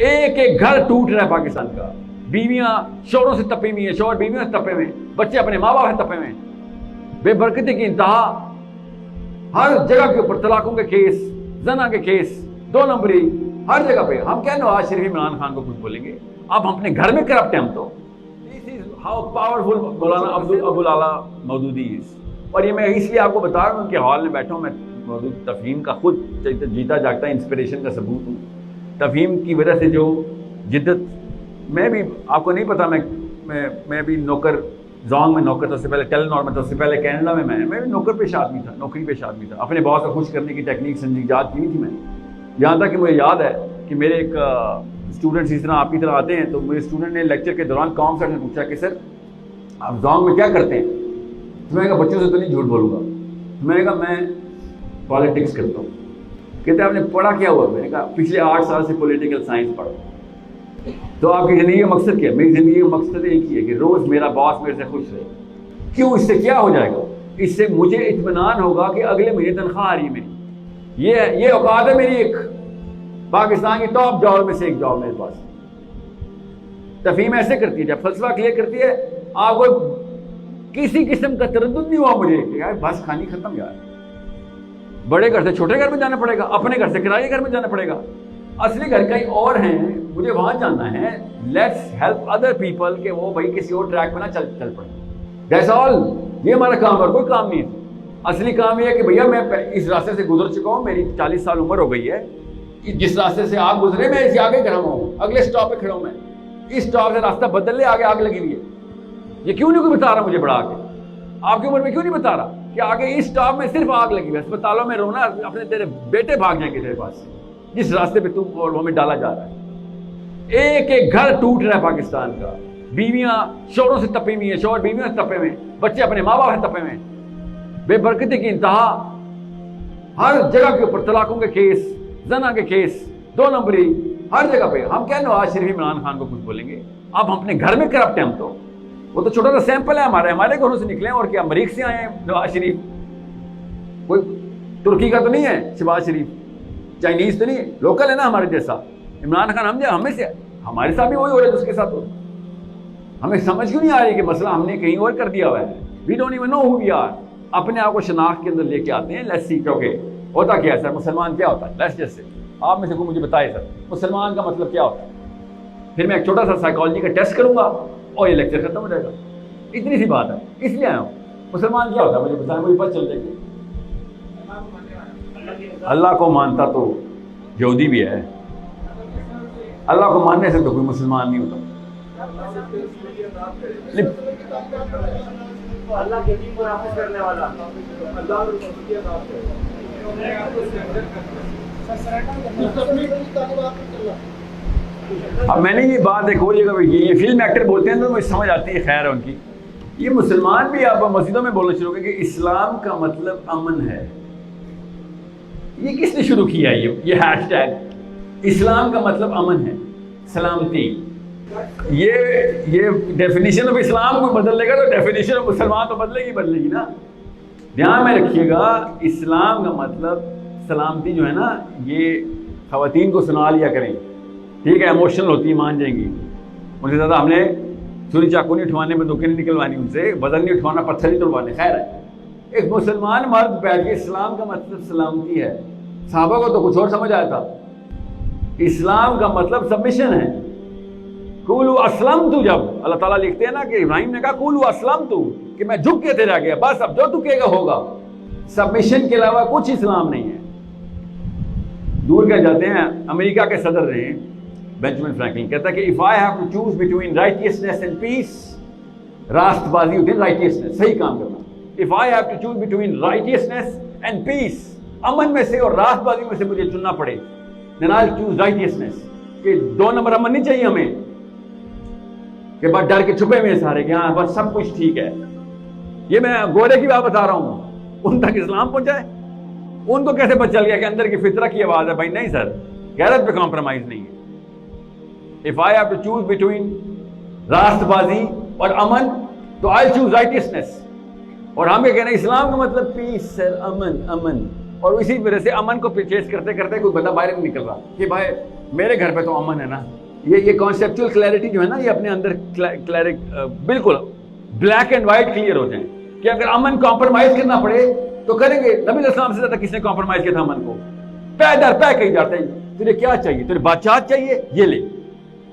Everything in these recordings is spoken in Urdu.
ایک ایک گھر ٹوٹ رہا ہے پاکستان کا. بیویاں شوہروں سے تپی ہوئی ہیں, شوہر بیویوں سے تپے ہوئے ہیں, بچے اپنے ماں باپ سے تپے ہوئے ہیں. بے برکتی کی انتہا, ہر جگہ کے اوپر طلاقوں کے کیس, زنا کے کیس, 2 نمبری ہر جگہ پہ. ہم کیا نواز شریف عمران خان کو کچھ بولیں گے؟ اب ہم اپنے گھر میں کرپٹ ہیں ہم تو. ہاؤ پاورفل مولانا ابو العلا مودودی از. اور یہ میں اس لیے آپ کو بتا رہا ہوں کہ ہال میں بیٹھا ہوں. میں مودودی تفہیم کا خود جیتا جاگتا انسپریشن کا ثبوت ہوں. تفہیم کی وجہ سے جو جدت, میں بھی آپ کو نہیں پتا, میں بھی نوکر زونگ میں نوکر تھا, اس سے پہلے ٹیلی نار میں تھا, اس سے پہلے کینیڈا میں بھی نوکر پیش آدمی تھا, نوکری پیش آدمی تھا. اپنے باس کو خوش کرنے کی ٹیکنیک سنجیدہ کی نہیں تھی میں. یہاں تک کہ مجھے یاد ہے کہ میرے ایک اسٹوڈنٹس اس طرح آپ کی طرح آتے ہیں, تو میرے اسٹوڈنٹ نے لیکچر کے دوران کام سر نے پوچھا کہ سر آپ زونگ میں کیا کرتے ہیں؟ تو میں نے کہا بچوں سے تو نہیں جھوٹ بولوں گا. تو میں نے کہا میں پالیٹکس کرتا ہوں. کہتے ہیں آپ نے پڑھا کیا ہوا؟ میں نے کہا پچھلے 8 سال سے پولیٹیکل سائنس پڑھا. تو آپ کی زندگی کا مقصد کیا؟ میری زندگی کا مقصد ایک ہی ہے کہ روز میرا باس میرے سے خوش رہے. کیوں؟ اس سے کیا ہو جائے گا؟ اس سے مجھے اطمینان ہوگا کہ اگلے مہینے تنخواہ آ رہی ہے میری. یہ اوقات ہے میری ایک پاکستان کی ٹاپ جاب میں سے ایک جاب میرے پاس. تفہیم ایسے کرتی ہے, جب فلسفہ کلیئر کرتی ہے آپ کو کسی قسم کا تردد نہیں ہوا مجھے کہ یار بس کھانی ختم یار. بڑے گھر سے چھوٹے گھر میں جانا پڑے گا, اپنے گھر سے کرائے گھر میں جانا پڑے گا. اصلی گھر کہیں اور ہیں, مجھے وہاں جانا ہے. لیٹس ہیلپ ادر پیپل کہ وہ بھائی کسی اور ٹریک پہ نہ چل پڑے. That's all. یہ ہمارا کام ہے, اور کوئی کام نہیں ہے. اصلی کام یہ ہے کہ بھیا میں اس راستے سے گزر چکا ہوں, میری 40 سال عمر ہو گئی ہے. جس راستے سے آپ گزرے میں اس آگے کھڑا ہوں, اگلے سٹاپ پہ کھڑا ہوں. میں اس سٹاپ سے راستہ بدل لے, آگے آگ لگی ہوئی ہے. یہ کیوں نہیں کوئی بتا رہا مجھے بڑھا کے؟ آپ کی عمر میں کیوں نہیں بتا رہا کہ آگے اس سٹاپ میں صرف آگ لگی ہوئی ہے؟ اسپتالوں میں رونا, اپنے تیرے بیٹے بھاگ جائیں گے تیرے پاس جس راستے پہ تو ہمیں ڈالا جا رہا ہے. ایک ایک گھر ٹوٹ رہا ہے پاکستان کا. بیویاں شوہروں سے تپی ہوئی ہیں, شوہر بیویوں سے تپے ہوئے ہیں, بچے اپنے ماں باپ سے تپے ہوئے ہیں. بے برکتی کی انتہا, ہر جگہ کے اوپر طلاقوں کے کیس, زنا کے کیس, 2 نمبری ہر جگہ پہ. ہم کیا نواز شریف عمران خان کو کچھ بولیں گے؟ اب ہم اپنے گھر میں کرپٹ ہیں ہم تو. وہ تو چھوٹا سا سیمپل ہے ہمارے گھروں سے نکلے ہیں. اور کیا امریکہ سے آئے ہیں نواز شریف؟ کوئی ترکی کا تو نہیں ہے شہباز شریف, چائنیز تو نہیں ہے, لوکل ہے نا ہمارے جیسا. عمران خان ہمیں سے, ہمارے ساتھ بھی وہی ہو رہا ہے اس کے ساتھ. ہمیں سمجھ کیوں نہیں آ رہی کہ مسئلہ ہم نے کہیں اور کر دیا ہوا ہے. We don't even know who we are. اپنے آپ کو شناخت کے اندر لے کے آتے ہیں. لیٹس سی, کیونکہ ہوتا کیا ہے سر, مسلمان کیا ہوتا ہے؟ لیٹس جسٹ سے آپ میں سے کوئی مجھے بتائے سر مسلمان کا مطلب کیا ہوتا ہے. پھر میں ایک چھوٹا سا سائیکالوجی کا ٹیسٹ کروں گا اور یہ لیکچر ختم ہو جائے گا. اتنی سی بات ہے, اس لیے آیا ہوں. مسلمان کیا ہوتا ہے مجھے بتائیں, مجھے پتہ چل جائے گی. اللہ کو مانتا تو یہودی بھی ہے, اللہ کو ماننے سے تو کوئی مسلمان نہیں ہوتا. اب میں نے یہ بات دیکھو, یہ فلم ایکٹر بولتے ہیں تو مجھے سمجھ آتی ہے, خیر ہے ان کی. یہ مسلمان بھی اب مسجدوں میں بولنا شروع کر کہ اسلام کا مطلب امن ہے. یہ کس نے شروع کیا ہے یہ ہیش ٹیگ؟ اسلام کا مطلب امن ہے, سلامتی. یہ ڈیفینیشن آف اسلام کو بدل لے گا تو ڈیفینیشن آف مسلمان تو بدلے گی نا. دھیان میں رکھیے گا, اسلام کا مطلب سلامتی جو ہے نا, یہ خواتین کو سنا لیا کریں, ٹھیک ہے؟ ایموشنل ہوتی مان جائیں گی. ان سے زیادہ ہم نے چھری چاقو نہیں اٹھوانے, بندوقیں نہیں نکلوانی ان سے, وزن نہیں اٹھوانا, پتھر نہیں توڑوانے. خیر ہے, ایک مسلمان مرد بیٹھ کے اسلام کا مطلب سلامتی ہے. صحابہ کو تو کچھ اور سمجھ آیا تھا. اسلام کا مطلب سبمیشن ہے. قولوا اسلمت, جب اللہ تعالیٰ لکھتے ہیں نا کہ ابراہیم نے کہا قولوا اسلمت, کہ میں جھک کے تیرے آگے, بس اب جو تو کہے گا ہوگا. سبمیشن کے علاوہ کچھ اسلام نہیں ہے. دور کہہ جاتے ہیں, امریکہ کے صدر رہے بینجامن فرینکلن, کہتا ہے کہ if I have to choose between righteousness and peace, راست بازی ہوتی ہے righteousness, صحیح کام کرنا. if I have to choose between righteousness and peace, امن میں سے اور راست بازی میں سے مجھے چننا پڑے, then I'll choose righteousness. کہ 2 نمبر امن نہیں چاہیے ہمیں کہ بس ڈر کے چھپے ہوئے سارے کہ ہاں بس سب کچھ ٹھیک ہے. یہ میں گورے کی بات بتا رہا ہوں, ان تک اسلام پہنچائے. ان کو کیسے پتہ چل گیا کہ اندر کی فطرہ کی آواز ہے؟ بھائی نہیں سر, غیرت پہ کمپرومائز نہیں ہے. if I have to choose between راست بازی اور امن تو I'll choose righteousness. اور ہم یہ کہنا اسلام کا مطلب پیس سر, امن. اور اسی وجہ سے امن کو پرچیز کرتے کرتے کوئی بندہ باہر نہیں نکل رہا کہ بھائی میرے گھر پہ تو امن ہے نا. یہ کانسیپچل کلیئرٹی جو ہے نا, یہ اپنے اندر بالکل بلیک اینڈ وائٹ کلیئر ہو جائیں کہ اگر امن کمپرومائز کرنا پڑے تو کریں گے. نبی علیہ السلام سے زیادہ کس نے کمپرومائز کیا تھا امن کو؟ پے در پے کہی جاتے ہیں تجھے کیا چاہیے, تجھے بادشاہت چاہیے یہ لے,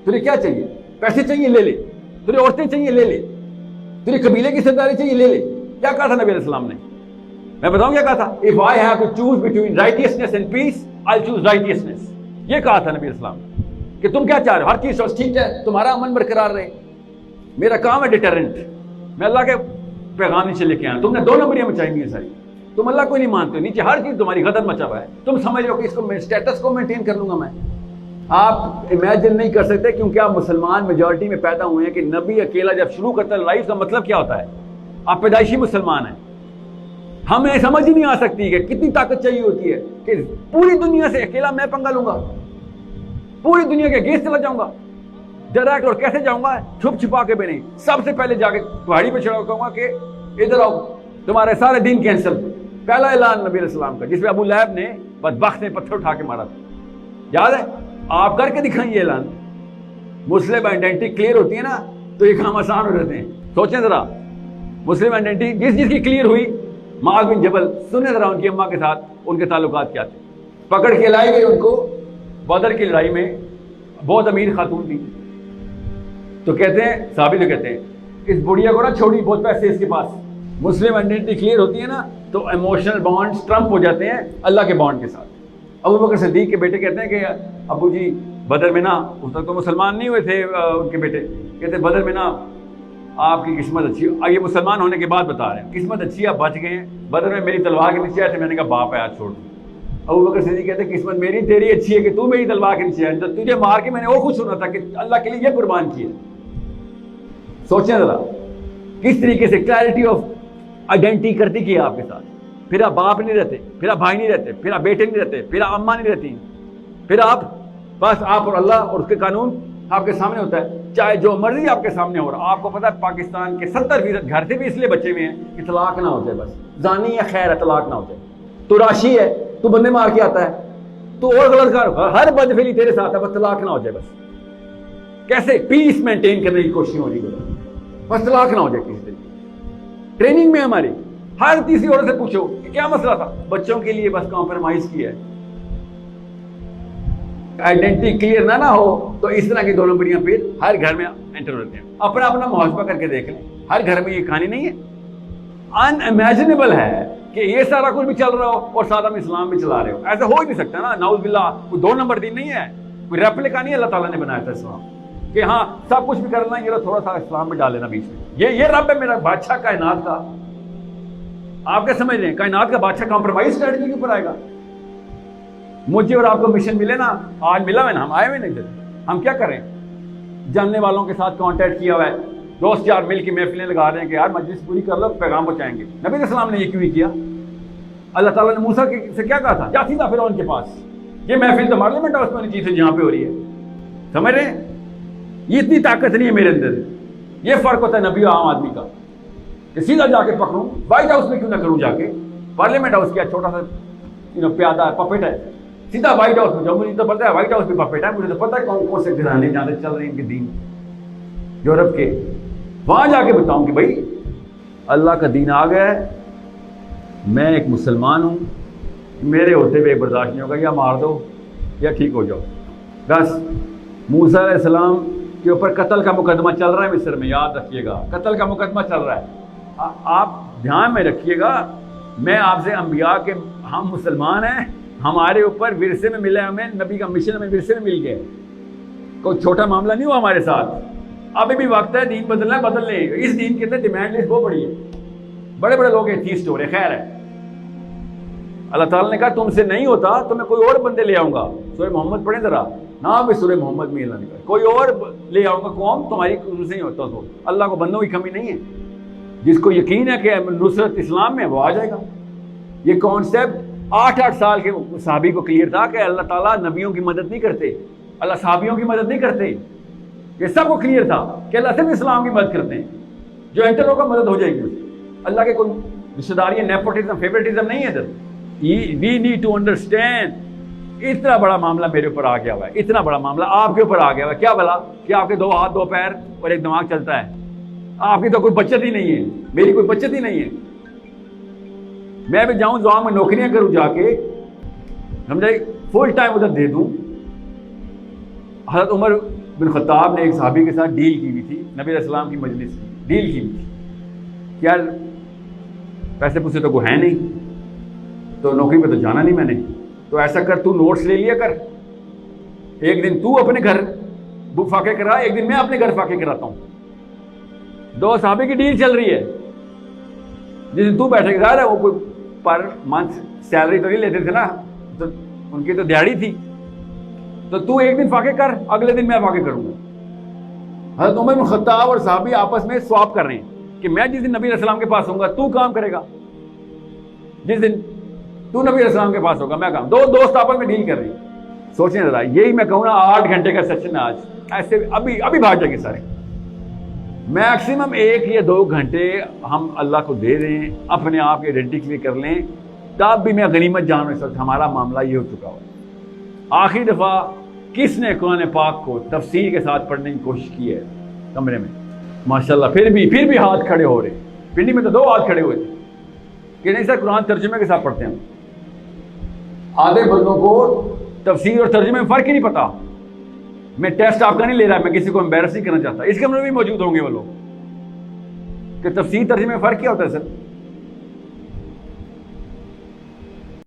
تجھے کیا چاہیے, پیسے چاہیے لے لے, تجھے عورتیں چاہیے لے لے, تجھے قبیلے کی سرداری چاہیے لے لے. کیا کہا تھا نبی علیہ السلام نے؟ میں بتاؤں کیا کہا تھا؟ If I have to choose between righteousness and peace, I'll choose righteousness. یہ کہا تھا نبی علیہ السلام نے کہ تم کیا چاہ رہے ہو, ہر چیز ٹھیک ہے, تمہارا امن برقرار رہے. میرا کام ہے ڈیٹرنٹ, میں اللہ کے پیغام نیچے لے کے آیا. تم نے 2 نمبریاں مچائی ہوئی ہیں ساری, تم اللہ کو نہیں مانتے, نیچے ہر چیز تمہاری غدر مچا ہوا ہے. تم سمجھ رہے ہو کہ اس کو اسٹیٹس کو مینٹین کر لوں گا میں. آپ امیجن نہیں کر سکتے کیونکہ آپ مسلمان میجورٹی میں پیدا ہوئے ہیں کہ نبی اکیلا جب شروع کرتا ہے لائف کا مطلب کیا ہوتا ہے. آپ پیدائشی مسلمان ہیں. ہمیں سمجھ ہی نہیں آ سکتی کہ کتنی طاقت چاہیے ہوتی ہے کہ پوری دنیا سے اکیلا میں پنگا لوں گا, پوری دنیا کے گیس چلا جاؤں گا ڈائریکٹ. اور کیسے جاؤں گا؟ چھپ چھپا کے بھی نہیں. سب سے پہلے جا کے پہاڑی پہ چڑھا کہوں گا کہ ادھر آؤ, تمہارے سارے دین کینسل. پہلا اعلان نبی علیہ السلام کا, جس پہ ابو لہب نے بدبخت نے پتھر اٹھا کے مارا تھا. یاد ہے؟ آپ کر کے دکھائیں یہ اعلان. مسلم آئیڈینٹی کلیئر ہوتی ہے نا تو یہ کام آسان ہو جاتے ہیں. سوچیں ذرا, مسلم آئیڈینٹی جس کی کلیئر ہوئی, معاذ بن جبل, سنیں ذرا ان کی اماں کے ساتھ ان کے تعلقات کیا تھے. پکڑ کے لائی گئی ان کو بدر کی لڑائی میں, بہت امیر خاتون تھی. تو کہتے ہیں صحابی تو کہتے ہیں اس بڑھیا کو نا چھوڑی, بہت پیسے اس کے پاس. مسلم آئیڈینٹی کلیئر ہوتی ہے نا تو ایموشنل بانڈز ٹرمپ ہو جاتے ہیں اللہ کے بانڈ کے ساتھ. ابو بکر صدیق کے بیٹے کہتے ہیں کہ ابو جی بدر میں نا, اس تک تو مسلمان نہیں ہوئے تھے ان کے بیٹے, کہتے ہیں بدر میں نا آپ کی قسمت اچھی. یہ مسلمان ہونے کے بعد بتا رہے ہیں قسمت اچھی, آپ بچ گئے ہیں. بدر میں میری تلوار کے نیچے آئے تھے, میں نے کہا باپ ہے آج چھوڑ دوں. ابو بکر صدیق کہتے ہیں قسمت میری تیری اچھی ہے کہ تو میری تلوار کے نیچے آئے, تجھے مار کے میں نے وہ خوش ہونا تھا کہ اللہ کے لیے یہ قربان کیا. سوچیں ذرا کس طریقے سے کلیئرٹی آف آئیڈینٹی کرتی کی آپ کے ساتھ. پھر آپ باپ نہیں رہتے, پھر آپ بھائی نہیں رہتے, پھر آپ بیٹے نہیں رہتے, پھر آپ اماں نہیں رہتی, پھر آپ بس آپ اور اللہ اور اس کے قانون آپ کے سامنے ہوتا ہے, چاہے جو مرضی آپ کے سامنے ہو رہا. آپ کو پتا ہے پاکستان کے 70% گھر سے بھی اس لیے بچے ہوئے ہیں کہ طلاق نہ ہو جائے. بس زانی یا خیر ہے, طلاق نہ ہو جائے. تو راشی ہے, تو بندے مار کے آتا ہے, تو اور غلط کار, ہر بدفعلی تیرے ساتھ ہے, بس طلاق نہ ہو جائے. بس کیسے پیس مینٹین کرنے کی کوشش ہو رہی ہے, بس طلاق نہ ہو جائے کسی طریقے. ٹریننگ میں ہماری ہر تیسری عورت سے پوچھو کہ کیا مسئلہ تھا, بچوں کے لیے بس کمپرومائز کیا ہے. آئیڈینٹی کلیئر نہ ہو تو اس طرح کی 2 نمبریاں پھر ہر گھر میں انٹر ہوتے ہیں. اپنا اپنا محاسبہ کر کے دیکھ لیں, ہر گھر میں یہ کہانی نہیں ہے. ان امیجنیبل ہے کہ یہ سارا کچھ بھی چل رہا ہو اور ساتھ ہم اسلام بھی چلا رہے ہو. ایسا ہو ہی نہیں سکتا نا, نعوذ باللہ. کوئی 2 نمبر دین نہیں ہے, کوئی ریپلیکا نہیں ہے. اللہ تعالیٰ نے بنایا تھا اسلام کہ ہاں سب کچھ بھی کرنا, یہ تھوڑا سا اسلام میں ڈال لینا بیچ میں. یہ رب ہے میرا بادشاہ کائنات کا. آپ کیا سمجھ رہے ہیں کائنات کا بادشاہ کمپرومائز اسٹریٹجی کے اوپر آئے گا؟ مجھے اور آپ کو مشن ملے نا, آج ملا ہے نا, ہم آئے ہوئے نہیں تھے. ہم کیا کریں, جاننے والوں کے ساتھ کانٹیکٹ کیا ہوا ہے, دوست یار مل کی محفلیں لگا رہے ہیں کہ یار مجلس پوری کر لو, پیغام پہنچائیں گے. نبی علیہ السلام نے یہ کیوں ہی کیا؟ اللہ تعالیٰ نے موسیٰ سے کیا کہا تھا, جا سیدھا فرعون کے پاس, یہ محفل تو پارلیمنٹ ہاؤس میں چیز ہے جہاں پہ ہو رہی ہے. سمجھ رہے ہیں, یہ اتنی طاقت نہیں ہے میرے اندر. یہ فرق ہوتا ہے نبی و عام آدمی کا کہ سیدھا جا کے پکڑوں, وائٹ ہاؤس میں کیوں نہ کروں, جا کے پارلیمنٹ ہاؤس کیا چھوٹا سا پیادہ ہے, پپٹ ہے, سیدھا وائٹ ہاؤس میں جاؤں. مجھے تو پتا ہے وائٹ ہاؤس بھی پپٹ ہے, مجھے تو پتا ہے کون کون سے گھرانے جانے چل رہے ہیں ان کے دین یورپ کے, وہاں جا کے بتاؤں کہ بھائی اللہ کا دین آ گیا ہے, میں ایک مسلمان ہوں, میرے ہوتے ہوئے برداشت نہیں ہوگا, یا مار دو یا ٹھیک ہو جاؤ. بس موسیٰ علیہ السلام کے اوپر قتل کا مقدمہ چل رہا ہے مصر میں, یاد رکھیے گا قتل کا مقدمہ چل رہا ہے. آپ دھیان میں رکھیے گا, میں آپ سے انبیاء کے, ہم مسلمان ہیں, ہمارے اوپر ورثے میں ملا ہے, ہمیں نبی کا مشن ہمیں ورثے میں مل گیا. کوئی چھوٹا معاملہ نہیں ہوا ہمارے ساتھ. ابھی بھی وقت ہے, دین بدلنا ہے, بدل لیں. اس دین کے اندر ڈیمانڈ لسٹ بہت بڑی ہے, بڑے بڑے لوگ ایتھیسٹ ہو رہے. خیر ہے, اللہ تعالیٰ نے کہا تم سے نہیں ہوتا تو میں کوئی اور بندے لے آؤں گا. سورہ محمد پڑھیں ذرا, نام بھی سورہ محمد میں اللہ نے کہا کوئی اور لے آؤں گا قوم تمہاری سے نہیں ہوتا. تو اللہ کو بندوں کی کمی نہیں ہے, جس کو یقین ہے کہ نصرت اسلام میں وہ آ جائے گا. یہ کانسیپٹ 8 سال کے صحابی کو کلیئر تھا کہ اللہ تعالیٰ نبیوں کی مدد نہیں کرتے, اللہ صحابیوں کی مدد نہیں کرتے. یہ سب کو کلیئر تھا کہ اللہ صرف اسلام کی مدد کرتے ہیں, جو انٹر ہوگا مدد ہو جائے گی. اللہ کے کوئی رشتہ داری, نیپوٹزم, فیورٹزم نہیں ہے ادھر. وی نیڈ ٹو انڈرسٹینڈ اتنا بڑا معاملہ میرے اوپر آ گیا ہوا ہے, اتنا بڑا معاملہ آپ کے اوپر آ گیا ہوا ہے. کیا بلا کہ آپ کے 2 ہاتھ 2 پیر اور ایک دماغ چلتا ہے, آپ کی تو کوئی بچت ہی نہیں ہے, میری کوئی بچت ہی نہیں ہے. میں بھی جاؤں دعا میں نوکریاں کروں جا کے, سمجھے, فل ٹائم ادھر دے دوں. حضرت عمر بن خطاب نے ایک صحابی کے ساتھ ڈیل کی ہوئی تھی, نبی علیہ السلام کی مجلس کی ڈیل کی ہوئی تھی. یار پیسے پوسے تو کوئی ہے نہیں, تو نوکری پہ تو جانا نہیں میں نے, تو ایسا کر تو نوٹس لے لیا کر, ایک دن تو اپنے گھر فاقے کرا, ایک دن میں اپنے گھر فاقے کراتا ہوں. 2 صحابے کی ڈیل چل رہی ہے. جس دن تو بیٹھے گا, وہ کوئی پر منتھ سیلری تو نہیں لیتے تھے نا, تو ان کی تو دیہڑی تھی, تو ایک دن فاقے کر, اگلے دن میں فاقے کروں گا. حضرت عمر بن خطاب اور صحابی آپس میں سواب کر رہے ہیں کہ میں جس دن نبی علیہ السلام کے پاس ہوں گا تو کام کرے گا, جس دن تو نبی علیہ السلام کے پاس ہوگا میں کام. 2 دوست آپس میں ڈیل کر رہے ہیں. سوچیں ذرا, یہی میں کہوں نا 8 گھنٹے کا سیشن ہے آج, ایسے ابھی بھاگ جائیں گے سارے. میکسیمم 1 یا 2 گھنٹے ہم اللہ کو دے دیں, اپنے آپ کی آئیڈینٹی کلیئر کر لیں, تب بھی میں غنیمت جان اس وقت ہمارا معاملہ یہ ہو چکا ہو. آخری دفعہ کس نے قرآن پاک کو تفسیر کے ساتھ پڑھنے کی کوشش کی ہے کمرے میں؟ ماشاءاللہ پھر بھی ہاتھ کھڑے ہو رہے. پنڈی میں تو 2 ہاتھ کھڑے ہوئے تھے کہ نہیں سر قرآن ترجمے کے ساتھ پڑھتے ہیں. آدھے بندوں کو تفسیر اور ترجمے میں فرق ہی نہیں پتا. میں ٹیسٹ آپ کا نہیں لے رہا, میں کسی کو امبیرس نہیں کرنا چاہتا. اس کمرے میں بھی موجود ہوں گے وہ لوگ کہ تفسیر ترجمے میں فرق کیا ہوتا ہے سر.